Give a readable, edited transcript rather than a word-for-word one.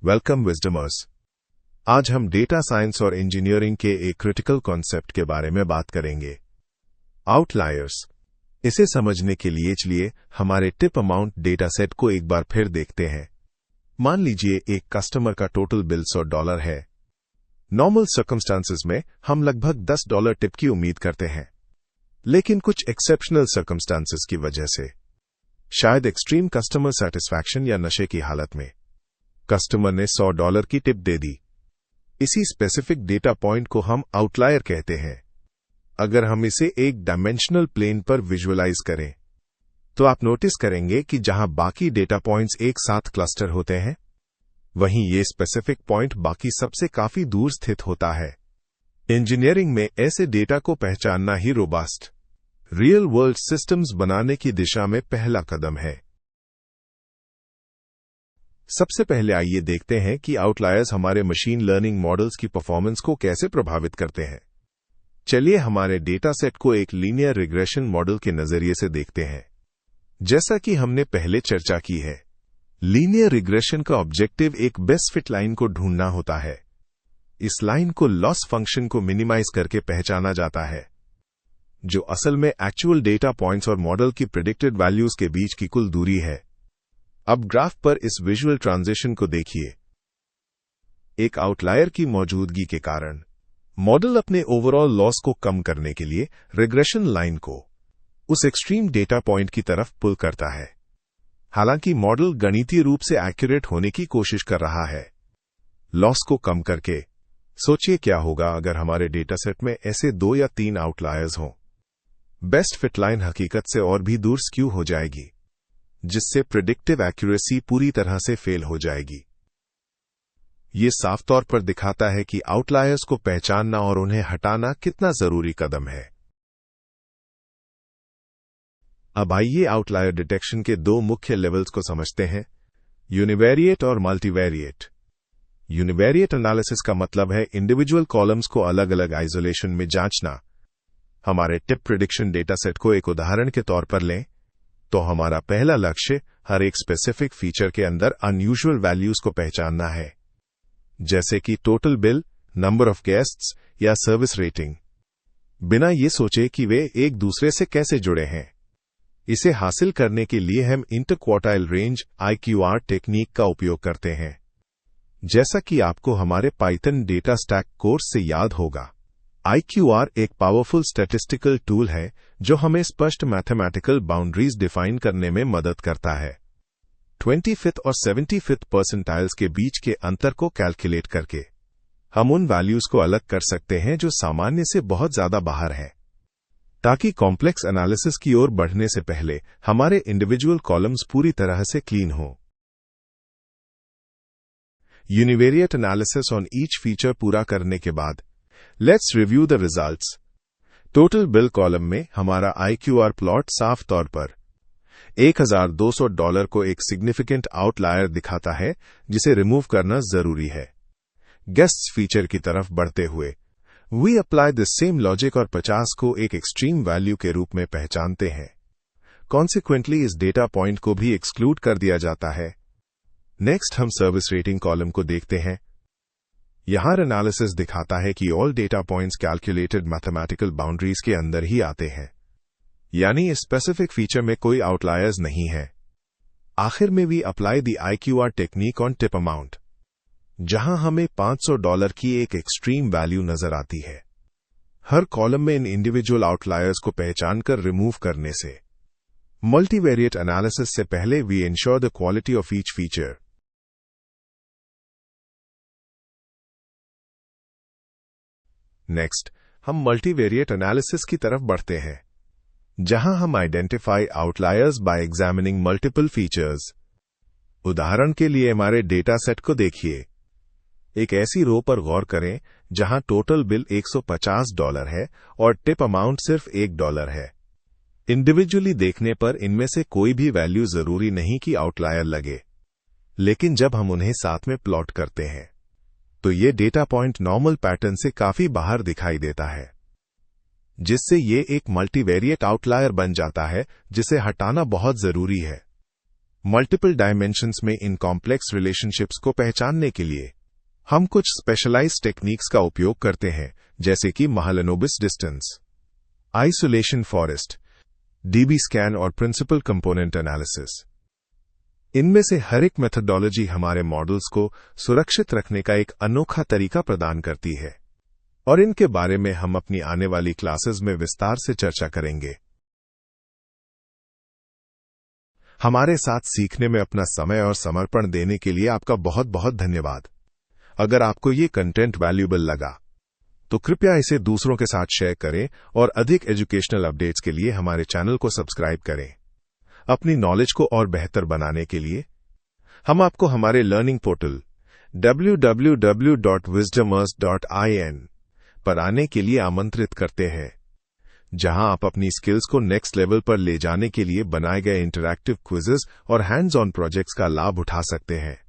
Welcome विजडमर्स। आज हम data science और इंजीनियरिंग के एक क्रिटिकल कॉन्सेप्ट के बारे में बात करेंगे, आउटलायर्स। इसे समझने के लिए चलिए हमारे टिप अमाउंट डेटा सेट को एक बार फिर देखते हैं। मान लीजिए एक कस्टमर का टोटल बिल $100 है। नॉर्मल सर्कमस्टांसेस में हम लगभग $10 टिप की उम्मीद करते हैं, लेकिन कुछ एक्सेप्शनल सर्कमस्टांसेस की वजह से, शायद एक्सट्रीम कस्टमर सेटिस्फैक्शन या नशे की हालत में, कस्टमर ने $100 की टिप दे दी। इसी स्पेसिफिक डेटा पॉइंट को हम आउटलायर कहते हैं। अगर हम इसे एक डायमेंशनल प्लेन पर विजुअलाइज करें, तो आप नोटिस करेंगे कि जहां बाकी डेटा पॉइंट्स एक साथ क्लस्टर होते हैं, वहीं ये स्पेसिफिक पॉइंट बाकी सबसे काफी दूर स्थित होता है। इंजीनियरिंग में ऐसे डेटा को पहचानना ही रोबस्ट, रियल वर्ल्ड सिस्टम्स बनाने की दिशा में पहला कदम है। सबसे पहले आइए देखते हैं कि आउटलायर्स हमारे मशीन लर्निंग मॉडल्स की परफॉर्मेंस को कैसे प्रभावित करते हैं। चलिए हमारे डेटा सेट को एक लीनियर रिग्रेशन मॉडल के नजरिए से देखते हैं। जैसा कि हमने पहले चर्चा की है, लीनियर रिग्रेशन का ऑब्जेक्टिव एक बेस्ट फिट लाइन को ढूंढना होता है। इस लाइन को लॉस फंक्शन को मिनिमाइज करके पहचाना जाता है, जो असल में एक्चुअल डेटा पॉइंट्स और मॉडल की प्रिडिक्टेड वैल्यूज के बीच की कुल दूरी है। अब ग्राफ पर इस विजुअल ट्रांजिशन को देखिए। एक आउटलायर की मौजूदगी के कारण मॉडल अपने ओवरऑल लॉस को कम करने के लिए रिग्रेशन लाइन को उस एक्सट्रीम डेटा पॉइंट की तरफ पुल करता है। हालांकि मॉडल गणितीय रूप से एक्यूरेट होने की कोशिश कर रहा है, लॉस को कम करके। सोचिए क्या होगा अगर हमारे डेटा सेट में ऐसे 2 या 3 आउटलायर्स हों। बेस्ट फिट लाइन हकीकत से और भी दूर स्क्यू हो जाएगी, जिससे प्रिडिक्टिव एक्यूरेसी पूरी तरह से फेल हो जाएगी। यह साफ तौर पर दिखाता है कि आउटलायर्स को पहचानना और उन्हें हटाना कितना जरूरी कदम है। अब आइए आउटलायर डिटेक्शन के 2 मुख्य लेवल्स को समझते हैं, यूनिवेरिएट और मल्टीवेरिएट। यूनिवेरिएट एनालिसिस का मतलब है इंडिविजुअल कॉलम्स को अलग अलग आइसोलेशन में जांचना। हमारे टिप प्रिडिक्शन डेटा सेट को एक उदाहरण के तौर पर लें, तो हमारा पहला लक्ष्य हर एक स्पेसिफिक फीचर के अंदर अनयूजुअल वैल्यूज को पहचानना है, जैसे कि total bill, number of guests या सर्विस रेटिंग, बिना ये सोचे कि वे एक दूसरे से कैसे जुड़े हैं। इसे हासिल करने के लिए हम इंटरक्वार्टाइल रेंज IQR टेक्निक का उपयोग करते हैं। जैसा कि आपको हमारे पाइथन डेटा स्टैक कोर्स से याद होगा, IQR एक पावरफुल स्टैटिस्टिकल टूल है जो हमें स्पष्ट मैथमेटिकल बाउंड्रीज डिफाइन करने में मदद करता है। 25th और 75th परसेंटाइल्स के बीच के अंतर को कैलकुलेट करके हम उन वैल्यूज को अलग कर सकते हैं जो सामान्य से बहुत ज्यादा बाहर हैं, ताकि कॉम्प्लेक्स एनालिसिस की ओर बढ़ने से पहले हमारे इंडिविजुअल कॉलम्स पूरी तरह से क्लीन हों। Univariate analysis on each feature पूरा करने के बाद let's review the results. Total bill column में हमारा IQR प्लॉट साफ तौर पर $1,200 को एक सिग्निफिकेंट आउटलायर दिखाता है, जिसे रिमूव करना जरूरी है। गेस्ट्स फीचर की तरफ बढ़ते हुए we apply the same logic और 50 को एक एक्सट्रीम वैल्यू के रूप में पहचानते हैं। कॉन्सिक्वेंटली इस डेटा पॉइंट को भी एक्सक्लूड कर दिया जाता है। नेक्स्ट हम सर्विस रेटिंग कॉलम को देखते हैं। यहां एनालिसिस दिखाता है कि all data points calculated mathematical boundaries के अंदर ही आते हैं, यानी इस स्पेसिफिक फीचर में कोई आउटलायर्स नहीं है। आखिर में we apply the IQR technique on tip amount, जहां हमें $500 की एक एक्सट्रीम वैल्यू नजर आती है। हर कॉलम में इन इंडिविजुअल आउटलायर्स को पहचानकर रिमूव करने से मल्टीवेरिएट एनालिसिस से पहले we ensure the quality of each feature. Next हम मल्टीवेरिएट एनालिसिस की तरफ बढ़ते हैं, जहां हम identify outliers by examining multiple features. उदाहरण के लिए हमारे डेटा सेट को देखिए। एक ऐसी रो पर गौर करें जहां टोटल बिल $150 है और टिप अमाउंट सिर्फ $1 है। इंडिविजुअली देखने पर इनमें से कोई भी वैल्यू जरूरी नहीं कि आउटलायर लगे, लेकिन जब हम उन्हें साथ में प्लॉट करते हैं, तो ये डेटा पॉइंट नॉर्मल पैटर्न से काफी बाहर दिखाई देता है, जिससे ये एक मल्टीवेरिएट आउटलायर बन जाता है, जिसे हटाना बहुत जरूरी है। मल्टीपल डायमेंशंस में इन कॉम्प्लेक्स रिलेशनशिप्स को पहचानने के लिए हम कुछ स्पेशलाइज्ड टेक्निक्स का उपयोग करते हैं, जैसे कि Mahalanobis distance, isolation forest, dB scan और प्रिंसिपल कंपोनेंट एनालिसिस। इनमें से हर एक मेथडोलॉजी हमारे मॉडल्स को सुरक्षित रखने का एक अनोखा तरीका प्रदान करती है, और इनके बारे में हम अपनी आने वाली क्लासेस में विस्तार से चर्चा करेंगे। हमारे साथ सीखने में अपना समय और समर्पण देने के लिए आपका बहुत बहुत धन्यवाद। अगर आपको ये कंटेंट वैल्यूएबल लगा तो कृपया इसे दूसरों के साथ शेयर करें और अधिक एजुकेशनल अपडेट्स के लिए हमारे चैनल को सब्सक्राइब करें। अपनी नॉलेज को और बेहतर बनाने के लिए हम आपको हमारे लर्निंग पोर्टल www.wisdomers.in पर आने के लिए आमंत्रित करते हैं, जहां आप अपनी स्किल्स को नेक्स्ट लेवल पर ले जाने के लिए बनाए गए इंटरैक्टिव क्विज़ेस और हैंड्स ऑन प्रोजेक्ट्स का लाभ उठा सकते हैं।